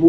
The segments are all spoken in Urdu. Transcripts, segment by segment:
2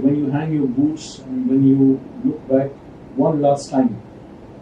when you hang your boots and when you look back one last time,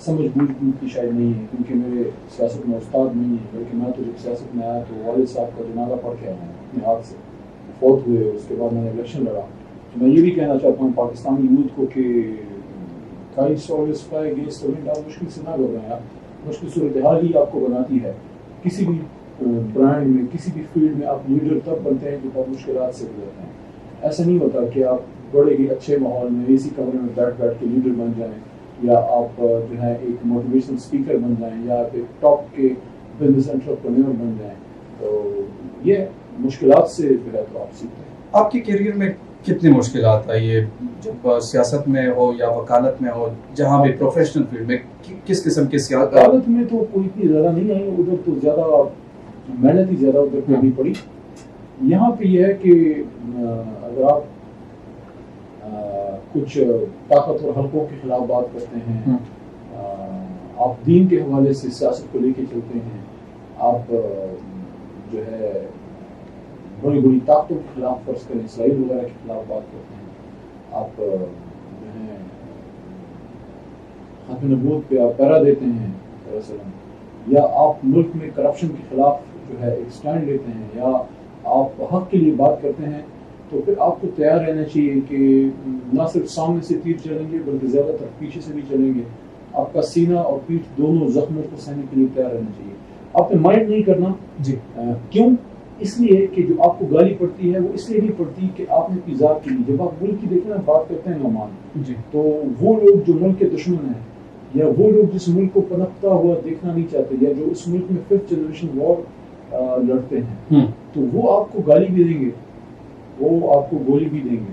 سمجھ بوجھ کی شاید نہیں ہے، کیونکہ میرے سیاست میں استاد نہیں ہے، بلکہ میں تو جب سیاست میں آیا تو والد صاحب کا جنازہ پڑھ کے آیا ہوں اپنے ہاتھ سے، فوت ہوئے، اس کے بعد میں نے الیکشن لڑا. تو میں یہ بھی کہنا چاہتا ہوں پاکستانی یوتھ کو کہ kites always fly against the wind. آپ مشکل سے نہ گھبرائیں، آپ مشکل صورتحال ہی آپ کو بناتی ہے. کسی بھی برانڈ میں، کسی بھی فیلڈ میں آپ لیڈر تب بنتے ہیں جب آپ مشکلات سے گزرتے ہیں. ایسا نہیں ہوتا کہ آپ بڑے ہی اچھے ماحول میں اے سی کمرے میں بیٹھ کے لیڈر بن جائیں، یا آپ جو ہے ایک موٹیویشنل اسپیکر بن جائیں، یا آپ ایک ٹاپ کے بزنس انٹرپرینور بن جائیں. تو یہ مشکلات سے جو ہے تو آپ سیکھتے ہیں. آپ کے کیریئر میں کتنی مشکلات آئی ہے، جب سیاست میں ہو یا وکالت میں ہو، جہاں بھی پروفیشنل فیلڈ میں کس قسم کی سیاست؟ وکالت میں تو کوئی اتنی زیادہ نہیں آئی، ادھر تو زیادہ محنت ہی زیادہ ادھر کرنی پڑی. یہاں پہ یہ ہے کہ اگر آپ کچھ طاقتور حلقوں کے خلاف بات کرتے ہیں، آپ دین کے حوالے سے سیاست کو لے کے چلتے ہیں، آپ جو ہے بڑی بڑی طاقتوں کے خلاف فرض کریں اسرائیل وغیرہ کے خلاف بات کرتے ہیں، آپ جو ہے ختم نبوت پہ آپ پیرا دیتے ہیں یا آپ ملک میں کرپشن کے خلاف جو ہے ایک سٹینڈ لیتے ہیں، یا آپ حق کے لیے بات کرتے ہیں، تو پھر آپ کو تیار رہنا چاہیے کہ نہ صرف سامنے سے تیر چلیں گے بلکہ زیادہ تر پیچھے سے بھی چلیں گے. آپ کا سینہ اور پیٹھ دونوں زخموں کو سہنے کے لیے تیار رہنا چاہیے. آپ نے مائنڈ نہیں کرنا. جی کیوں؟ اس لیے کہ جو آپ کو گالی پڑتی ہے وہ اس لیے نہیں پڑتی کہ آپ نے اپنی ذات کے لیے، جب آپ ملک کی دیکھنا بات کرتے ہیں نعمان، جی، تو وہ لوگ جو ملک کے دشمن ہیں، یا وہ لوگ جس ملک کو پنپتا ہوا دیکھنا نہیں چاہتے، یا جو اس ملک میں 5th جنریشن وار لڑتے ہیں، تو وہ آپ کو گالی بھی دیں گے، وہ آپ کو گولی بھی دیں گے.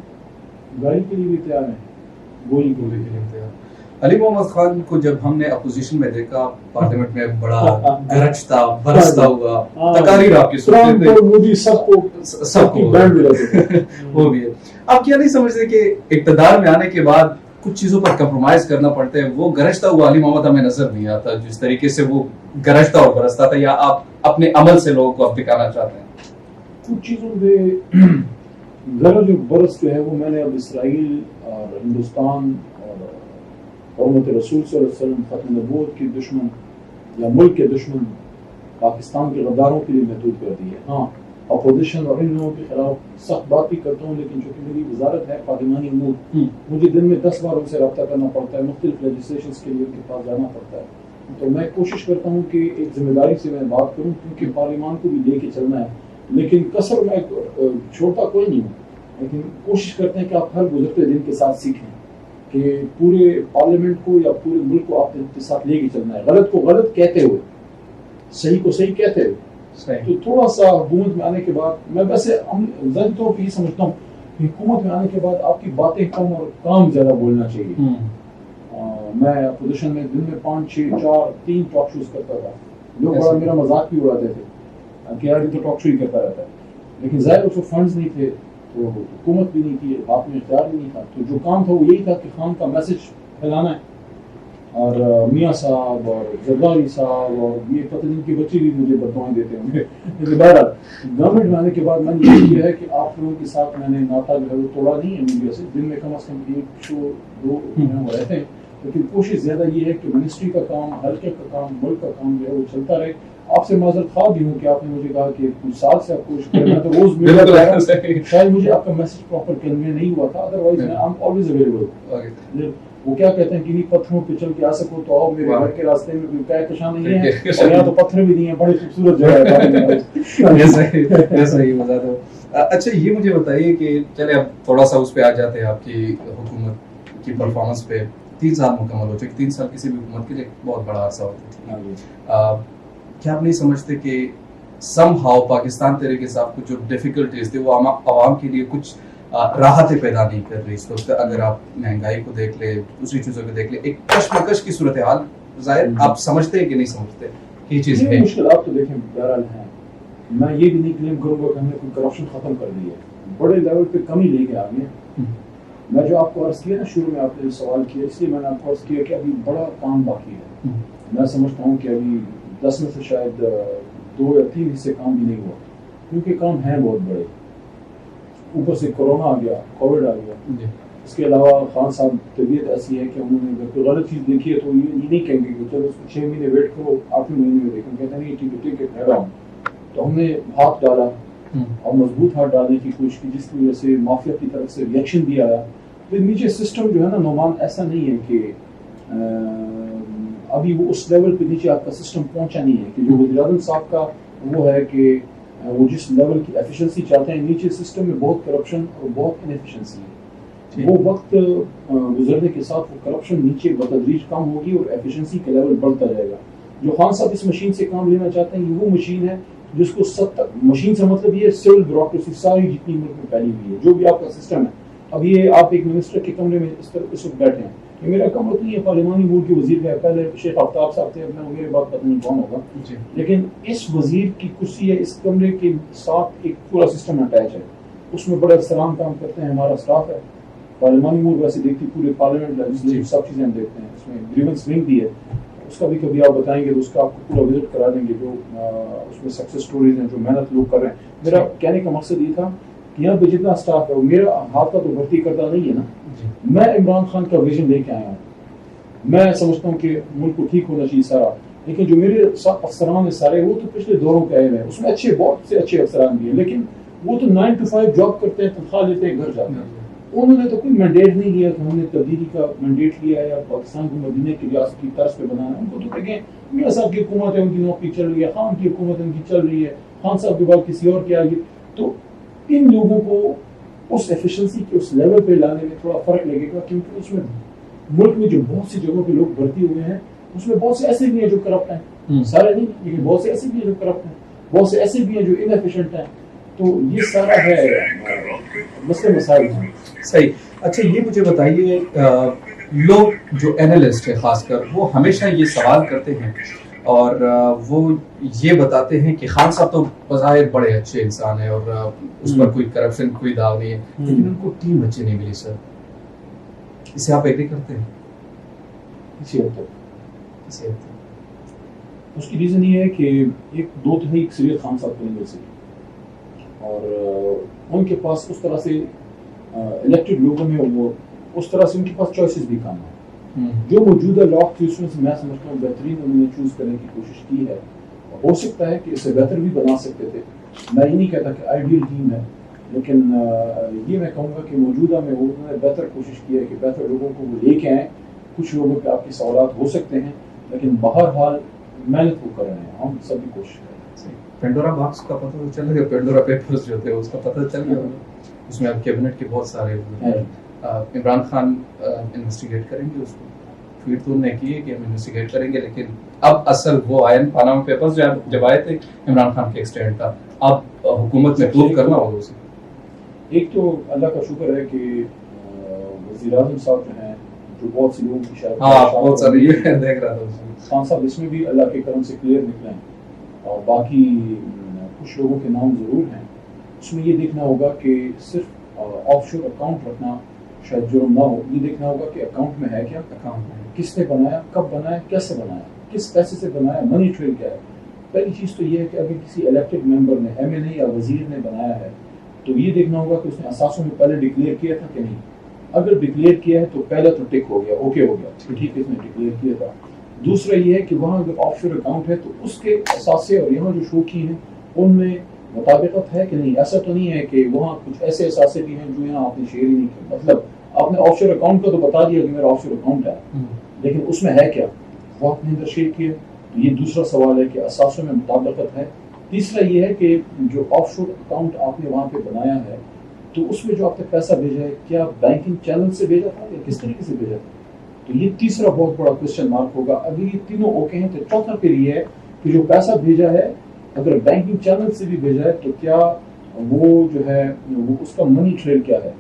گالی کے لیے بھی تیار ہیں، گولی کے لیے بھی تیار. علی محمد خان کو جب ہم نے اپوزیشن میں دیکھا پارلیمنٹ میں، بڑا گرجتا برستا ہوا، تقاریر آپ کی سنتے تھے، مودی سب کو بینڈ ملا تھا. وہ بھی ہے. آپ کیا نہیں سمجھتے کہ اقتدار میں آنے کے بعد کچھ چیزوں پر کمپرومائز کرنا پڑتا ہے؟ وہ گرجتا ہوا علی محمد ہمیں نظر نہیں آتا جس طریقے سے وہ گرجتا اور برستا تھا، یا آپ اپنے عمل سے لوگوں کو اب دکھانا چاہتے ہیں؟ کچھ چیزوں پہ ذرا جو برس جو ہے وہ میں نے اب اسرائیل اور ہندوستان اور حرمت رسول صلی اللہ علیہ وسلم، ختم نبوت کے دشمن یا ملک کے دشمن پاکستان کے غداروں کے لیے محدود کر دی ہے. ہاں، اپوزیشن اور ان لوگوں کے خلاف سخت بات بھی کرتا ہوں، لیکن چونکہ میری وزارت ہے پارلیمانی امور، مجھے دن میں 10 بار ان سے رابطہ کرنا پڑتا ہے، مختلف لیجسلیشنز کے لیے ان کے پاس جانا پڑتا ہے. تو میں کوشش کرتا ہوں کہ ایک ذمہ داری سے میں بات کروں، کیونکہ پارلیمان کو بھی لے کے چلنا ہے. لیکن کثر میں چھوڑتا کوئی نہیں ہوں، لیکن کوشش کرتے ہیں کہ آپ ہر گزرتے دن کے ساتھ سیکھیں کہ پورے پارلیمنٹ کو یا پورے ملک کو آپ کے ساتھ لے کے چلنا ہے، غلط کو غلط کہتے ہوئے، صحیح کو صحیح کہتے ہوئے. تو تھوڑا سا حکومت میں آنے کے بعد میں ویسے ذاتی طور پہ یہ سمجھتا ہوں کہ حکومت میں آنے کے بعد آپ کی باتیں کم اور کام زیادہ بولنا چاہیے. میں اپوزیشن میں دن میں 5 6 4 3 ٹاک شوز کرتا تھا، لوگ بڑا میرا مذاق بھی اڑاتے تھے کہ یار تو ٹاک شو ہی کرتا رہتا ہے، لیکن ظاہر اس کو فنڈز نہیں تھے، تو حکومت بھی نہیں تھی، آپ میں اختیار بھی نہیں تھا. تو جو کام تھا وہ یہی تھا کہ خان کا میسج پھیلانا ہے. اور میاں صاحب اور زرداری صاحب اور یہ پتہ نہیں کہ بچے بھی مجھے بددعائیں دیتے ہوں گے. لیکن بہرحال گورنمنٹ میں آنے کے بعد میں نے یہ کیا ہے کہ آپ لوگوں کے ساتھ میں نے ناطا جو ہے وہ توڑا نہیں ہے میڈیا سے. دن میں کم از کم 1 شو 2 وہ رہتے ہیں، لیکن کوشش زیادہ یہ ہے کہ منسٹری کا کام، حلقے کا کام، ملک کا کام جو ہے وہ چلتا رہے. آپ سے معذرت خواہ بھی ہوں کہ آپ نے مجھے کہا کہ کچھ سال سے آپ کوشش کریں، میں تو روز مل شاید مجھے آپ کا میسج پراپر کنوے نہیں ہوا تھا، ادروائز میں آئی ایم آلویز اویلیبل. وہ کیا کہتے ہیں کہ نہیں پتھروں پہ چل کے آ سکو تو آؤ، میرے گھر کے راستے میں کوئی کہکشاں نہیں ہے اور یہاں تو پتھر بھی نہیں ہے، بڑی خوبصورت جگہ ہے. ایسا ہی مزہ تھا. اچھا یہ مجھے بتائیے کہ چلے اب تھوڑا سا اس پہ آ جاتے ہیں آپ کی حکومت کی پرفارمنس پہ. 3 سال مکمل ہو چکے. 3 سال کسی بھی حکومت کے لیے بہت بڑا عرصہ ہوتا ہے. کیا آپ نہیں سمجھتے کہ سم ہاؤ پاکستان تحریک انصاف کو جو ڈیفیکلٹیز تھے وہ عوام کے لیے کچھ راحتیں پیدا نہیں کر رہی اس وقت؟ اگر آپ مہنگائی کو دیکھ لیں، دوسری چیزوں کو دیکھ لیں، ایک کشمکش کی صورتحال ظاہر آپ سمجھتے ہیں کہ نہیں سمجھتے یہ چیز ہے؟ مشکلات تو دیکھیں بہرحال ہیں. میں یہ بھی نہیں کلیم کروں گا کہ ہم نے کوئی کرپشن ختم کر دی ہے، بڑے لیول پہ کمی لے کے آگے. میں جو آپ کو عرض کیا نا شروع میں آپ نے سوال کیا، اس لیے میں نے آپ کو عرض کیا کہ ابھی بڑا کام باقی ہے. میں سمجھتا ہوں کہ ابھی 10 میں سے شاید 2 یا 3 حصے کام بھی نہیں ہوا، کیونکہ کام ہیں بہت بڑے. اوپر سے کورونا آ گیا، کووڈ آ گیا، اس کے علاوہ خان صاحب طبیعت ایسی ہے کہ انہوں نے اگر کوئی غلط چیز دیکھی ہے تو یہ نہیں کہیں گے کہ چلو اس کو 6 مہینے ویٹ کرو 8 مہینے میں دیکھیں، کہتے ہیں نہیں ٹھیک ہے ٹھیک ہے ٹھہرا ہوں. تو ہم نے ہاتھ ڈالا اور مضبوط ہاتھ ڈالنے کی کوشش کی، جس کی وجہ سے مافیا کی طرف سے ریئیکشن بھی آیا. تو نیچے سسٹم جو ہے نا نعمان ایسا نہیں ہے کہ ابھی وہ اس لیول پہ نیچے آپ کا سسٹم پہنچا نہیں ہے کہ جو وزیر اعظم صاحب کا وہ ہے کہ وہ جس لیول کی ایفیشنسی چاہتے ہیں، نیچے سسٹم میں بہت کرپشن اور بہت انیفیشنسی ہے. وہ وقت گزرنے کے ساتھ وہ کرپشن نیچے بتدریج کم ہوگی اور ایفیشنسی کا لیول بڑھتا جائے گا. جو خان صاحب اس مشین سے کام لینا چاہتے ہیں یہ وہ مشین ہے جس کو مشین سے مطلب یہ سول بیوروکریسی ساری جتنی ملک میں پھیلی ہوئی ہے، جو بھی آپ کا سسٹم ہے. اب یہ آپ ایک منسٹر کے کمرے میں اس وقت بیٹھے ہیں، یہ میرا کمرہ تو نہیں ہے، پارلیمانی امور کے وزیر کا پہلے شیخ آفتاب صاحب تھے، اب میرے بات پتہ نہیں کون ہوگا، لیکن اس وزیر کی کرسی ہے، اس کمرے کے ساتھ ایک پورا سسٹم اٹیچ ہے. اس میں بڑے افسران کام کرتے ہیں، ہمارا اسٹاف ہے. پارلیمانی امور ویسے دیکھتی پورے پارلیمنٹ سب چیزیں ہم دیکھتے ہیں. اس میں گریونس ونگ بھی ہے، اس کا بھی کبھی آپ بتائیں گے تو اس کا آپ کو پورا وزٹ کرا دیں گے، جو اس میں سکسیس سٹوریز ہیں، جو محنت لوگ کر رہے ہیں. میرا کہنے کا مقصد یہ تھا کہ یہاں پہ جتنا اسٹاف ہے وہ میرا ہاتھ کا تو بھرتی کرتا نہیں ہے نا. میں عمران خان کا ویژن لے کے آیا ہوں. میں سمجھتا ہوں کہ ملک کو ٹھیک ہونا چاہیے سارا، لیکن جو میرے ساتھ افسران ہیں سارے وہ تو پچھلے دوروں کے آئے ہوئے ہیں. اس میں اچھے بہت سے اچھے افسران بھی ہیں، لیکن وہ تو 9 to 5 جاب کرتے ہیں، تنخواہ لیتے ہیں، گھر جاتے ہیں. انہوں نے تو کوئی مینڈیٹ نہیں لیا کہ ہم نے تبدیلی کا مینڈیٹ لیا ہے یا پاکستان کو مدینے کی ریاست کی طرز پہ بنانا. ان کو تو دیکھیں میاں صاحب کی حکومت ہے، ان کی نوکری چل رہی ہے، خان کی حکومت ان کی چل رہی ہے، خان صاحب کے بعد کسی اور کی آئے گی. تو ان لوگوں کو اس ایفیشنسی کے اس لیول پہ لانے میں تھوڑا فرق لگے گا، کیونکہ اس میں ملک میں جو بہت سی جگہوں پہ لوگ بھرتی ہوئے ہیں اس میں بہت سے ایسے بھی ہیں جو کرپٹ ہیں، سارے نہیں لیکن بہت سے ایسے بھی ہیں جو کرپٹ ہیں، بہت سے ایسے بھی ہیں جو انیفیشنٹ ہیں. تو یہ سارا ہے مسئلے مسائل ہیں. صحیح. اچھا یہ مجھے بتائیے، لوگ جو اینالسٹ ہے خاص کر وہ ہمیشہ یہ سوال کرتے ہیں اور وہ یہ بتاتے ہیں کہ خان صاحب تو بظاہر بڑے اچھے انسان ہیں اور اس پر کوئی کرپشن کوئی داغ نہیں ہے، لیکن ان کو ٹیم اچھی نہیں ملی. سر اسے آپ ایگری کرتے ہیں؟ کسی حد تک اس کی ریزن یہ ہے کہ ایک دو تہائی اکثریت خان صاحب کو نہیں مل سکی، اور ان کے پاس اس طرح سے الیکٹڈ لوگوں میں وہ اس طرح سے ان کے پاس چوائسیز بھی کم ہیں. جو موجودہ لاک تھی اس میں سے میں سمجھتا ہوں بہترین انہوں نے چوز کرنے کی کوشش کی ہے. ہو سکتا ہے کہ اسے بہتر بھی بنا سکتے تھے، میں یہ نہیں کہتا کہ آئیڈیل ٹیم ہے، لیکن یہ میں کہوں گا کہ موجودہ میں انہوں نے بہتر کوشش کی ہے کہ بہتر لوگوں کو وہ لے کے آئیں. کچھ لوگوں پہ آپ کے سوالات ہو سکتے ہیں، لیکن بہرحال محنت وہ کر رہے ہیں، ہم سب بھی کوشش کر رہے ہیں. پینڈورا باکس کا پتہ تو چل گیا، پینڈورا پیپرز جو تھے اس کا پتہ چل گیا، اس میں اب کیبنٹ کے بہت سارے عمران خان انویسٹیگیٹ کریں گے اس کو. ٹویٹ تو انہوں نے کی ہے کہ ہم انویسٹیگیٹ کریں گے، لیکن اب اصل وہ آئے پاناما پیپرز جب آئے تھے عمران خان کے ایکسٹینڈ کا، اب حکومت نے پروو کرنا ہوگا اسے. ایک تو اللہ کا شکر ہے کہ وزیر اعظم صاحب جو ہیں جو بہت سے لوگوں کی شاید بہت سارے یہ دیکھ رہا تھا خان صاحب اس میں بھی اللہ کے کرم سے کلیئر نکلے ہیں، اور باقی کچھ لوگوں کے نام ضرور ہیں. اس میں یہ دیکھنا ہوگا کہ صرف آف شور اکاؤنٹ رکھنا شاید جرم نہ ہو، یہ دیکھنا ہوگا کہ اکاؤنٹ میں ہے کیا، اکاؤنٹ کس نے بنایا، کب بنایا، کیسے بنایا، کس پیسے سے بنایا، منی ٹریل کیا ہے. پہلی چیز تو یہ ہے کہ اگر کسی الیکٹڈ ممبر نے ایم این اے یا وزیر نے بنایا ہے تو یہ دیکھنا ہوگا کہ اس نے اثاثوں میں پہلے ڈکلیئر کیا تھا کہ نہیں. اگر ڈکلیئر کیا ہے تو پہلا تو ٹک ہو گیا، اوکے ہو گیا، ٹھیک ہے اس نے ڈکلیئر کیا تھا. دوسرا یہ ہے کہ وہاں اگر آف شور اکاؤنٹ ہے تو اس کے اثاثے اور یہاں جو شو کی ہیں ان میں مطابقت ہے کہ نہیں. ایسا تو نہیں ہے کہ وہاں کچھ ایسے اثاثے بھی ہیں جو یہاں آپ نے شیئر ہی نہیں کیا. مطلب آپ نے آف شور اکاؤنٹ کا تو بتا دیا کہ میرا آف شور اکاؤنٹ ہے، لیکن اس میں ہے کیا وہ آپ نے اندر شیئر کیا. تو یہ دوسرا سوال ہے کہ اثاثوں میں مطابقت ہے. تیسرا یہ ہے کہ جو آف شور اکاؤنٹ آپ نے وہاں پہ بنایا ہے تو اس میں جو آپ نے پیسہ بھیجا ہے کیا بینکنگ چینل سے بھیجا تھا یا کس طریقے سے بھیجا تھا. تو یہ تیسرا بہت بڑا کوشچن مارک ہوگا. اگر یہ تینوں اوکے ہیں تو چوتھا پھر یہ ہے کہ جو پیسہ بھیجا ہے اگر بینکنگ چینل سے بھی بھیجا ہے تو کیا وہ جو ہے وہ اس کا منی ٹریل کیا ہے،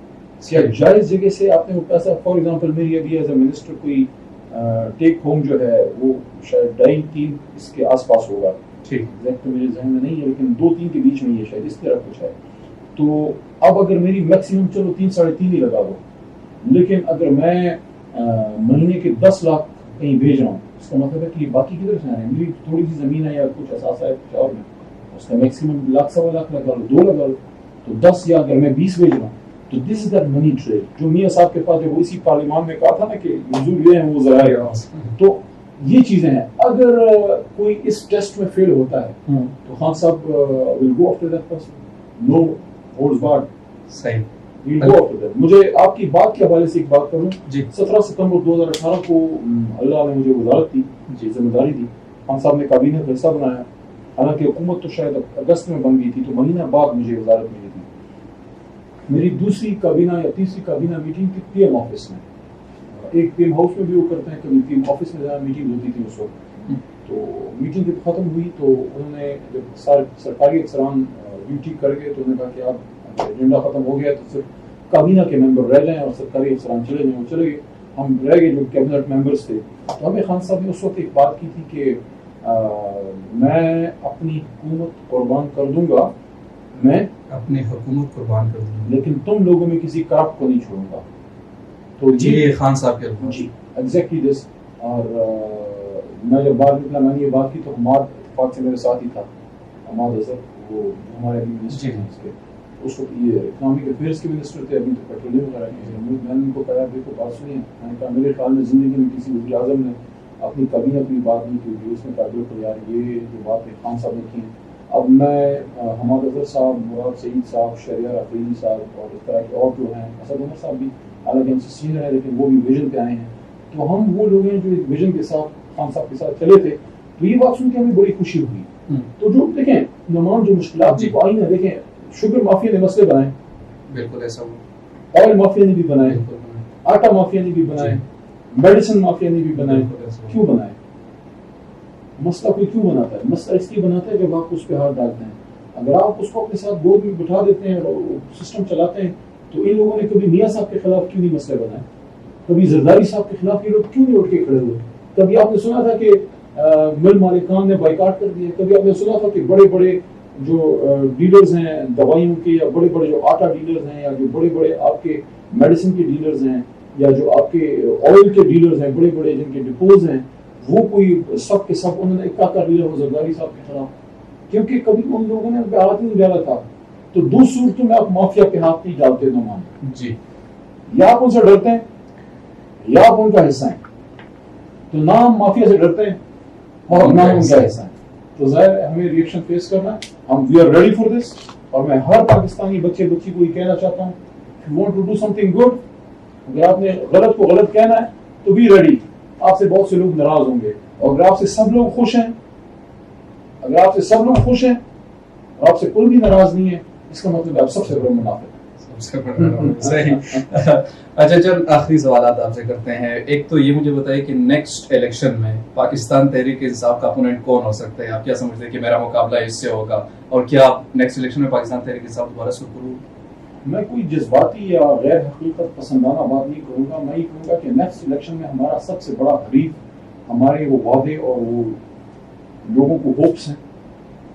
کیا جائز جگہ سے آپ نے وہ پیسہ. فار ایگزامپل میری ابھی ایز اے منسٹر کوئی ٹیک ہوم جو ہے وہ شاید 2.5-3 اس کے آس پاس ہوگا، ٹھیک ایگزیکٹ میرے ذہن میں نہیں ہے، لیکن 2-3 کے بیچ میں یہ شاید اس طرح کچھ ہے. تو اب اگر میری میکسیمم چلو 3-3.5 ہی لگا دو، لیکن اگر میں مہینے کے 10 لاکھ کہیں بھیج رہا ہوں اس کا مطلب ہے کہ باقی کدھر سے آ رہے ہیں. میری تھوڑی سی زمین ہے یا کچھ اثاثہ ہے کچھ اور میں، اس کا میکسیمم 1-1.25 لاکھ لگا لو، 2 لگا لو، تو 10 یا اگر میں 20 بھیج رہا ہوں تو دس از دیٹ منی ٹریل جو میاں صاحب کے پاس جو اسی پارلیمان میں کہا تھا نا کہ حضور یہ ہیں وہ ذرائع، تو یہ چیزیں ہیں. اگر کوئی اس ٹیسٹ میں فیل ہوتا ہے تو Khan Sahib will go after that person, no holds barred. صحیح. مجھے آپ کی بات کے حوالے سے ایک بات کروں. 17 ستمبر 2018 کو اللہ نے مجھے وزارت دی، ذمہ داری دی، خان صاحب نے کابینہ کا حصہ بنایا. حالانکہ حکومت تو شاید اگست میں بن گئی تھی، تو مہینہ بعد مجھے وزارت ملی تھی. میری دوسری کابینہ یا تیسری کابینہ میٹنگ تھی پی ایم آفس میں. ایک پی ایم ہاؤس میں بھی وہ کرتے ہیں، کبھی پی ایم آفس میں میٹنگ ہوتی تھی اس وقت. تو میٹنگ جب ختم ہوئی تو انہوں نے جب سرکاری افسران ڈیوٹی کر گئے تو انہوں نے کہا کہ اب ایجنڈا ختم ہو گیا تو صرف کابینہ کے ممبر رہ جائیں اور سرکاری افسران چلے جائیں. وہ چلے گئے، ہم رہ گئے جو کیبنٹ ممبرس تھے. تو ہمیں خان صاحب نے اس وقت ایک بات کی تھی کہ میں اپنی حکومت قربان کر دوں گا، میں اپنی حکومت قربان کر دوں گا، لیکن تم لوگوں میں کسی کرپٹ کو نہیں چھوڑوں گا. تو یہ خان صاحب کے الفاظ. جی ایگزیکٹلی دس. اور میں جب بعد نکلا میں نے یہ بات کی تو حماد اتفاق سے میرے ساتھ ہی تھا، حماد اظہر، وہ ہمارے ابھی منسٹر ہیں اس کے، اس وقت یہ اکنامک افیئرس کے منسٹر تھے، ابھی تو پیٹرولیم وغیرہ کے. میں نے ان کو کہا دیکھو بات سنیے، میں نے کہا میرے خیال میں زندگی میں کسی وزیر اعظم نے اپنی کابینہ کی بات نہیں کی. اس نے کہا بالکل یار یہ جو بات ہے خان صاحب نے کی. اب میں حماد اظہر صاحب، مراد سعید صاحب، شہریار افریدی صاحب اور اس طرح کے اور جو ہیں، اسد عمر صاحب بھی حالانکہ ہم سے سینئر ہیں لیکن وہ بھی ویژن پہ آئے ہیں. تو ہم وہ لوگ ہیں جو ایک ویژن کے ساتھ خان صاحب کے ساتھ چلے تھے. تو یہ بات سن کے ہمیں بڑی خوشی ہوئی. تو جو دیکھیں نمان جو مشکلات آئی ہیں، دیکھیں شوگر مافیا نے مسئلے بنائے، بالکل ایسا ہوا. آئل مافیا نے بھی بنائے، آٹا مافیا نے بھی بنائے، میڈیسن مافیا نے بھی بنائے. کیوں بنائے؟ مسئلہ کوئی کیوں بناتا ہے؟ مسئلہ اس لیے بناتا ہے جب آپ اس پہ ہاتھ ڈالتے ہیں. اگر آپ اس کو اپنے ساتھ گود میں بٹھا دیتے ہیں اور سسٹم چلاتے ہیں تو ان لوگوں نے کبھی میاں صاحب کے خلاف کیوں نہیں مسئلے بنائے؟ کبھی زرداری صاحب کے خلاف یہ لوگ کیوں نہیں اٹھ کے کھڑے ہوئے؟ کبھی آپ نے سنا تھا کہ مل مالکان نے بائیکاٹ کر دیا؟ کبھی آپ نے سنا تھا کہ بڑے بڑے جو ڈیلرز ہیں دوائیوں کے، یا بڑے بڑے جو آٹا ڈیلرز ہیں، یا جو بڑے بڑے آپ کے میڈیسن کے ڈیلرز ہیں، یا جو آپ کے آئل کے ڈیلرز ہیں، بڑے بڑے جن کے ڈپوز ہیں، وہ کوئی سب کے سب انہوں نے اکا ڈیلر ہو زرداری صاحب کے خلاف؟ کیونکہ کبھی ان لوگوں نے ان پہ ہاتھ نہیں ڈالا تھا. تو دو صورتوں میں آپ مافیا پہ ہاتھ نہیں ڈالتے نمان. جی، یا آپ ان سے ڈرتے ہیں یا آپ ان کا حصہ ہیں. تو نہ ہم مافیا سے ڈرتے ہیں اور نہ ان کا حصہ ہیں. تو ظاہر ہے ہمیں ریئیکشن فیس کرنا ہے. ہم we are ready for this. اور میں ہر پاکستانی بچے بچی کو یہ کہنا چاہتا ہوں، if you want to do something good، اگر آپ نے غلط کو غلط کہنا ہے تو بی ریڈی. آپ سے بہت سے لوگ ناراض ہوں گے، اور اگر آپ سے سب لوگ خوش ہیں، اگر آپ سے سب لوگ خوش ہیں اور آپ سے کوئی بھی ناراض نہیں ہے، اس کا مطلب آپ سب سے بڑے منافق ہیں. صحیح. اچھا چل آخری سوالات آپ سے کرتے ہیں. ایک تو یہ مجھے بتائیے کہ نیکسٹ الیکشن میں پاکستان تحریک انصاف کا اپوننٹ کون ہو سکتا ہے؟ آپ کیا سمجھتے ہیں کہ میرا مقابلہ اس سے ہوگا، اور کیا نیکسٹ الیکشن میں پاکستان تحریک انصاف دوبارہ سرخرو؟ میں کوئی جذباتی یا غیر حقیقت پسندانہ بات نہیں کروں گا. میں یہ کہوں گا کہ نیکسٹ الیکشن میں ہمارا سب سے بڑا حریف ہمارے وہ وعدے اور وہ لوگوں کو ہوپس ہیں.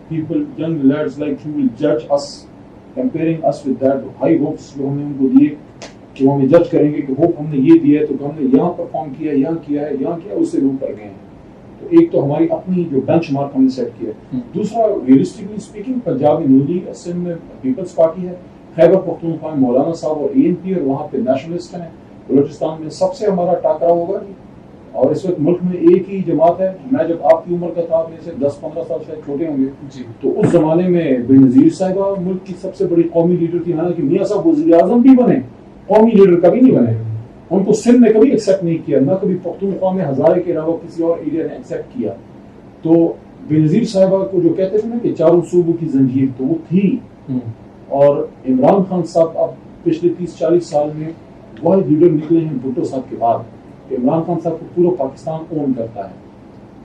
People young leads like you will جج us, comparing us with that high hopes جو ہم نے ان کو دیے کہ وہ ہمیں جج کریں گے کہ ہوپ ہم نے یہ دیا ہے تو ہم نے یہاں پرفارم کیا ہے، یہاں کیا ہے، یہاں کیا، اس سے لوگ کر گئے ہیں. تو ایک تو ہماری اپنی جو بینچ مارک ہم نے سیٹ کیا ہے. دوسرا ریئلسٹکلی اسپیکنگ پنجاب میں نون لیگ، سندھ میں پیپلز پارٹی ہے، خیبر پختونخوا میں مولانا صاحب اور اے این پی، اور وہاں پہ نیشنلسٹ ہیں. بلوچستان میں سب سے ہمارا ٹاکرا ہوگا. اور اس وقت ملک میں ایک ہی جماعت ہے. میں جب آپ کی عمر کا تھا، آپ میں سے 10-15 سال شاید چھوٹے ہوں گے، تو اس زمانے میں بے نظیر صاحبہ ملک کی سب سے بڑی قومی لیڈر تھی. حالانکہ میاں صاحب وزیر اعظم بھی بنے، قومی لیڈر کبھی نہیں بنے. ان کو سندھ نے کبھی ایکسیپٹ نہیں کیا، نہ کبھی پختونخوا میں ہزارے کے علاوہ کسی اور ایریا نے ایکسیپٹ کیا. تو بے نظیر صاحبہ کو جو کہتے تھے نا کہ چاروں صوبوں کی زنجیر، تو وہ تھی. اور عمران خان صاحب اب پچھلے 30-40 سال میں واحد لیڈر نکلے ہیں بھٹو صاحب کے بعد. عمران خان صاحب کو پورا پاکستان اون کرتا ہے،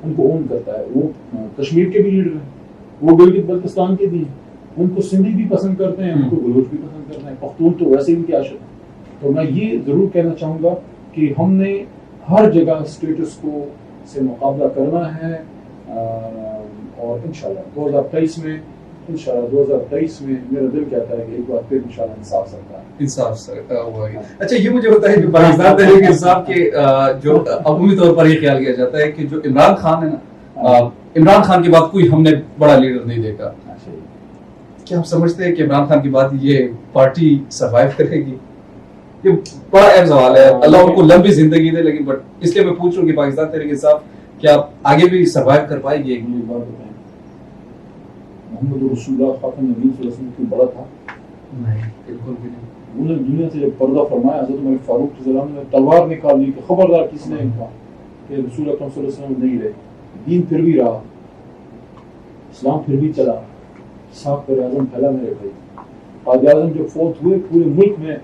ان کو اون کرتا ہے. وہ کشمیر کے بھی لیڈر ہیں، وہ گلگت بلتستان کے بھی ہیں. ان کو سندھی بھی پسند کرتے ہیں، ان کو بلوچ بھی پسند کرتے ہیں، پختون تو ویسے ان کے عاشق ہیں. تو میں یہ ضرور کہنا چاہوں گا کہ ہم نے ہر جگہ اسٹیٹس کو سے مقابلہ کرنا ہے. اور انشاءاللہ 2023 میں میرا دل کہتا ہے کہ ایک بار پھر انشاءاللہ انصاف سرکار ہوگا. اچھا یہ مجھے بتائیے کہ پاکستان تحریک انصاف کے جو عمومی طور پر یہ خیال کیا جاتا ہے کہ جو عمران خان ہے نا، عمران خان کے بعد کوئی ہم نے بڑا لیڈر نہیں دیکھا. کیا آپ سمجھتے ہیں کہ عمران خان کے بعد یہ پارٹی سروائیو کرے گی؟ یہ بڑا اہم سوال ہے. اللہ ان کو لمبی زندگی دے, لیکن بٹ اس لیے میں پوچھ رہا ہوں کہ پاکستان تحریک انصاف کیا آگے بھی سروائیو کر پائے گی؟ ایک بات بتائیں, محمد رسول اللہ خاتم نبی صلی اللہ علیہ وسلم کی بڑا تھا؟ نہیں, بالکل بھی نہیں. انہوں نے دنیا سے جب پردہ فرمایا, حضرت عمر فاروق رضی اللہ عنہ نے تلوار نکال لی کہ خبردار کس نے کہا کہ رسول اللہ صلی اللہ علیہ وسلم نہیں رہے, دین پھر بھی رہا, اسلام پھر بھی چلا, صاحب پر اعظم پھیلا میرے بھائی. قائد اعظم جب فوت ہوئے پورے ملک میں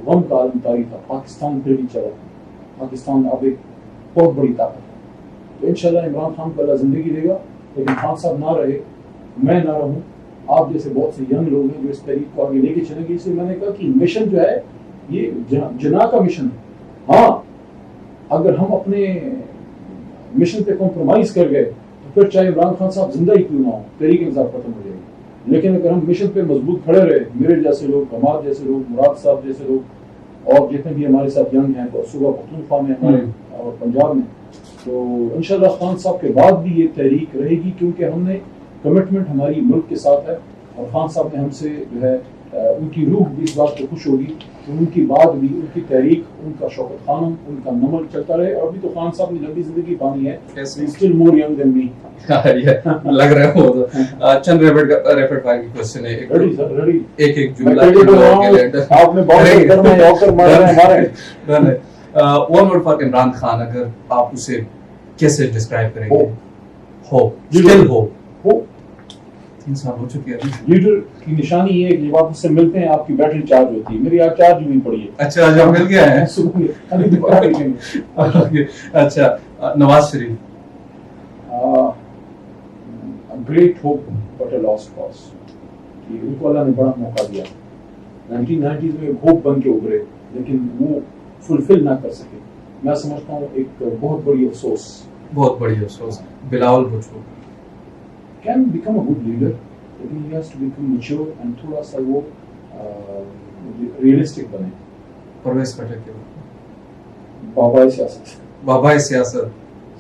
غم کا عالم طاری تھا, پاکستان پھر بھی چلا, پاکستان اب ایک بہت بڑی طاقت ہے. تو انشاءاللہ عمران خان کو اللہ زندگی دے گا, لیکن خان صاحب نہ رہے, میں نہ رہوں, آپ جیسے بہت سے ینگ لوگ ہیں جو اس تحریک کو آگے لے کے چلیں گے. اس لیے میں نے کہا کہ مشن جو ہے یہ جناح کا مشن ہے. ہاں اگر ہم اپنے مشن پہ کمپرومائز کر گئے تو پھر چاہے عمران خان صاحب زندہ ہی کیوں نہ ہو, تحریک انصاف ختم ہو جائے گی. لیکن اگر ہم مشن پہ مضبوط کھڑے رہے, میرے جیسے لوگ, کمال جیسے لوگ, مراد صاحب جیسے لوگ, اور جتنے بھی ہمارے ساتھ ینگ ہیں صوبہ پختونخوا میں ہمارے اور پنجاب میں, تو انشاءاللہ خان صاحب کے بعد بھی یہ تحریک رہے گی, کیونکہ ہم نے کمٹمنٹ ہماری ملک کے ساتھ ہے. اور خان صاحب نے ہم سے جو ہے ان کی روح بھی اس بات پہ خوش ہوگی کہ ان کی بعد بھی ان کی تحریک, ان کا شوکت خانم, ان کا نمل چلتا رہے. اور ابھی تو خان صاحب نے لمبی زندگی پانی ہے, اسٹل مور ینگ دین می. لگ رہا ہے وہ چند ریپڈ فائر کی کوسچن ہے. ایک جملہ آپ نے بہت کرنا ہے, اوکر مار رہے ہیں ہمارے. One word for Imran Khan, اگر آپ اسے کیسے ڈسکرائب کریں گے؟ ہو, اسٹل ہو. 3 سال ہو چکے ہیں. لیڈر کی نشانی یہ ہے کہ جب آپ اس سے ملتے ہیں آپ کی بیٹری چارج ہوتی ہے. میری آج چارج ہوئی پڑی ہے. اچھا, جب مل گیا ہے. اچھا, Nawaz Sharif. Great hope but a lost cause. ان کو اللہ نے بڑا موقع دیا. 1990s میں ایک ہوپ بن کے ابھرے, لیکن وہ فلفل نہ کر سکے. میں سمجھتا ہوں ایک بہت بڑی افسوس. بہت بڑی افسوس. Bilawal Bhutto can become a good leader, لیکن he has to become mature and تھوڑا سا وہ ریئلسٹک بنے. پرویز خٹک کے بابائے سیاست, بابائے سیاست,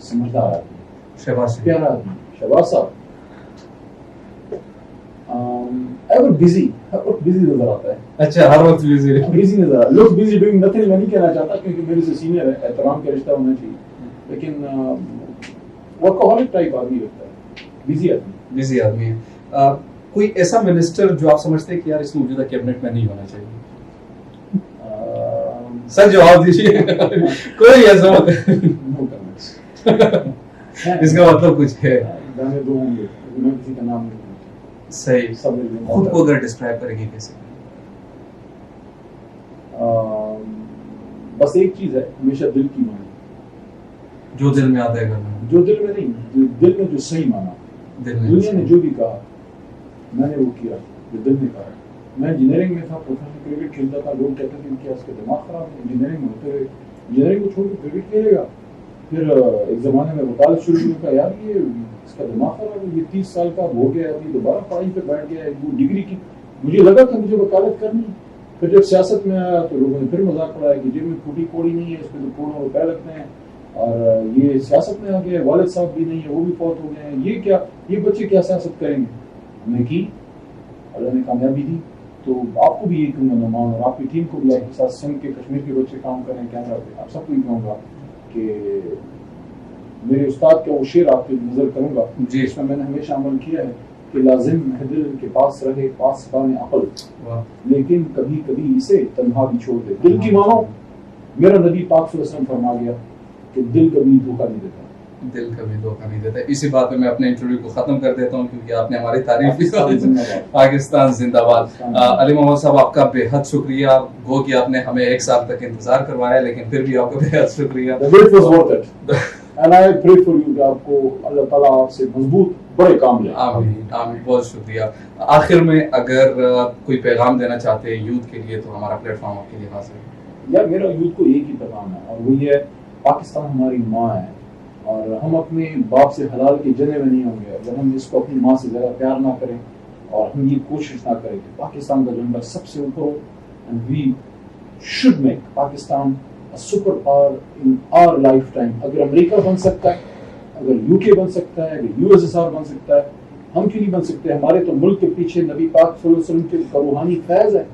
سمجھدار آدمی, شہباز پیارا آدمی. شہباز صاحب ایور بزی, ہر وقت بزی نظر آتا ہے. اچھا, ہر وقت بزی نظر آتا ہے. لوگ بزی ڈوئنگ نتھنگ میں نہیں کہنا چاہتا کیونکہ میرے سے سینئر ہے, احترام کا رشتہ ہونا چاہیے, لیکن ورکہولک ٹائپ آدمی لگتا ہے, بزی آدمی ہے. کوئی ایسا منسٹر جو آپ سمجھتے ہیں کہ یار اس موجودہ کیبنٹ میں نہیں ہونا چاہیے؟ سر جواب دیجیے. کوئی ایسا اس کا مطلب کچھ ہے. کسی کا نام نہیں. صحیح. خود کو اگر ڈسکرائب کریں گے کیسے؟ بس ایک چیز ہے, ہمیشہ دل کی مانی. جو دل میں آتا ہے کرنا, جو دل میں نہیں, دل میں جو صحیح مانا. دنیا نے جو بھی کہا میں نے وہ کیا جو دل نے کہا. میں انجینئرنگ میں تھا, پروفیشنل کرکٹ کھیلتا تھا. لوگ کہتے تھے کہ اس کا دماغ خراب ہے, انجینئرنگ میں ہوتے ہوئے انجینئرنگ کو چھوڑ کے کرکٹ کھیلے گا. پھر ایک زمانے میں وکالت شروع کیا, یار یہ اس کا دماغ خراب ہے, یہ 30 سال کا ہو گیا, ابھی دوبارہ پڑھائی پہ بیٹھ گیا ہے, وہ ڈگری کی. مجھے لگا کہ مجھے وکالت کرنی. پھر جب سیاست میں آیا تو لوگوں نے پھر مذاق اڑایا کہ جیب میں پھوٹی کوڑی نہیں ہے, اس پہ تو کروڑوں روپے لگتے ہیں, اور یہ سیاست میں آ گیا, والد صاحب بھی نہیں ہے, وہ بھی فوت ہو گئے ہیں, یہ کیا, یہ بچے کیا سیاست کریں گے. ہم نے کی, اللہ نے کامیابی دی. تو آپ کو بھی یہی کہوں گا نعمان, اور آپ کی ٹیم کو بھی, آپ کے ساتھ سندھ کے کشمیر کے بچے کام کریں کیمرہ پہ, آپ سب کو یہ کہوں گا کہ میرے استاد کا وہ شعر آپ کی نظر کروں گا جس میں نے ہمیشہ عمل کیا ہے کہ لازم محدل کے پاس رہے پاسبان عقل, لیکن کبھی کبھی اسے تنہا بھی چھوڑ دے. دل کی مانو, میرا نبی پاک صلی اللہ علیہ وسلم فرما گیا کہ دل کبھی دھوکہ نہیں دیتا. دل کبھی دھوکہ نہیں دیتا. اسی بات پہ میں اپنے انٹرویو کو ختم کر دیتا ہوں کیونکہ آپ نے ہماری تعریف کی. پاکستان زندہ باد. علی محمد صاحب آپ کا بے حد شکریہ. گو کہ آپ نے ہمیں 1 سال تک انتظار کروایا, لیکن پھر بھی آپ کا بے حد شکریہ. And I pray for you کہ آپ کو اللہ تعالیٰ آپ سے مضبوط بڑے کام لے. آمین آمین. بہت شکریہ. آخر میں اگر کوئی پیغام دینا چاہتے ہیں یوتھ کے لیے تو ہمارا پلیٹ فارم آپ کے لیے حاضر ہے. یار میرا یوتھ کو ایک ہی پیغام ہے, اور وہ یہ ہے, پاکستان ہماری ماں ہے, اور ہم اپنے باپ سے حلال کے جنے میں نہیں ہوں گے اگر ہم اس کو اپنی ماں سے زیادہ پیار نہ کریں, اور ہم یہ کوشش نہ کریں کہ پاکستان کا جھنڈا سب سے اوپر ہو. And we should make Pakistan a superpower in our lifetime. اگر امریکہ بن سکتا ہے, اگر UK بن سکتا ہے, اگر USSR بن سکتا ہے, ہم کیوں نہیں بن سکتے؟ ہمارے تو ملک کے پیچھے نبی پاک صلی اللہ علیہ وسلم کے روحانی فیض ہے.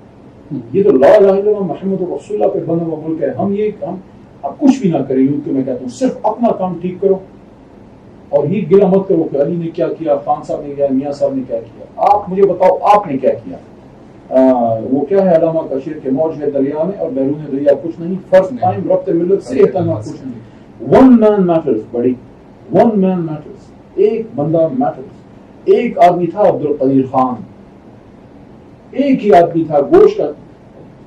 یہ تو لا الہ الا اللہ محمد رسول اللہ پہ بنا ہوا ملک ہے. ہم اب کچھ بھی نہ کریں. یوں کہ میں کہتا ہوں صرف اپنا کام ٹھیک کرو اور یہ گلا مت کرو کہ علی نے کیا کیا, خان صاحب نے کیا, میاں صاحب نے کیا کیا. آپ مجھے بتاؤ آپ نے کیا کیا. وہ کیا ہے علامہ کا شعر کہ موج ہے دریا میں اور بیرون دریا کچھ نہیں, فرض قائم ربط ملت سے اتنا کچھ نہیں. ون مین میٹرز بڑی, ون مین میٹرز, ایک بندہ میٹرز. ایک آدمی تھا عبد القدیر خان, ایک ہی آدمی تھا, گوشت کا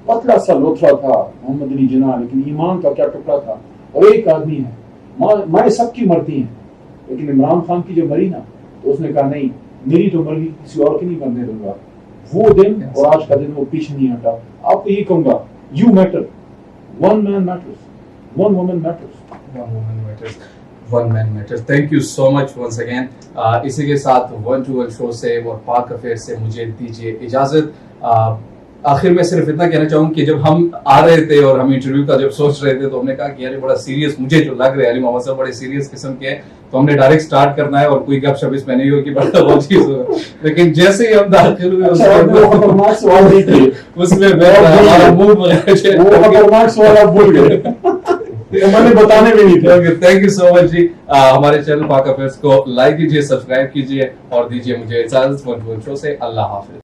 پتلا سا لوتھڑا تھا محمد علی جناح, لیکن ایمان کا کیا ٹکڑا تھا. اور ایک آدمی ہے, مائیں سب کی مرتی ہیں, لیکن عمران خان کی جو مری نا تو اس نے کہا نہیں میری تو مرگی کسی اور کی نہیں کرنے دوں گا. وہ دن اور آج کا دن وہ پیچھے نہیں ہٹا. آپ کو یہ کہوں گا you matter, one man matters, one woman matters. One woman matters. One man matters. Thank you so much once again. اسی کے ساتھ 1-2 شو سے اور پاک افیئر سے مجھے دیجیے اجازت. آخر میں صرف اتنا کہنا چاہوں کہ جب ہم آ رہے تھے اور ہم انٹرویو کا جب سوچ رہے تھے تو ہم نے کہا کہ یار بڑا سیریس مجھے جو لگ رہا ہے علی محمد صاحب بڑے سیریس قسم کے ہیں, تو ہم نے ڈائریکٹ سٹارٹ کرنا ہے اور کوئی گپ شپ اس میں نہیں ہوگی بڑا وہ چیز ہوگا. لیکن جیسے ہی ہم داخل ہوئے اس میں ہمارا موڈ سوال آپ بھول گئے, میں نے بتانے بھی نہیں تھے. تھینک یو سو مچ جی. ہمارے چینل پاک افیئرس کو لائک کیجیے, سبسکرائب کیجیے اور دیجیے مجھے اجازت 1-2 شو سے. اللہ حافظ.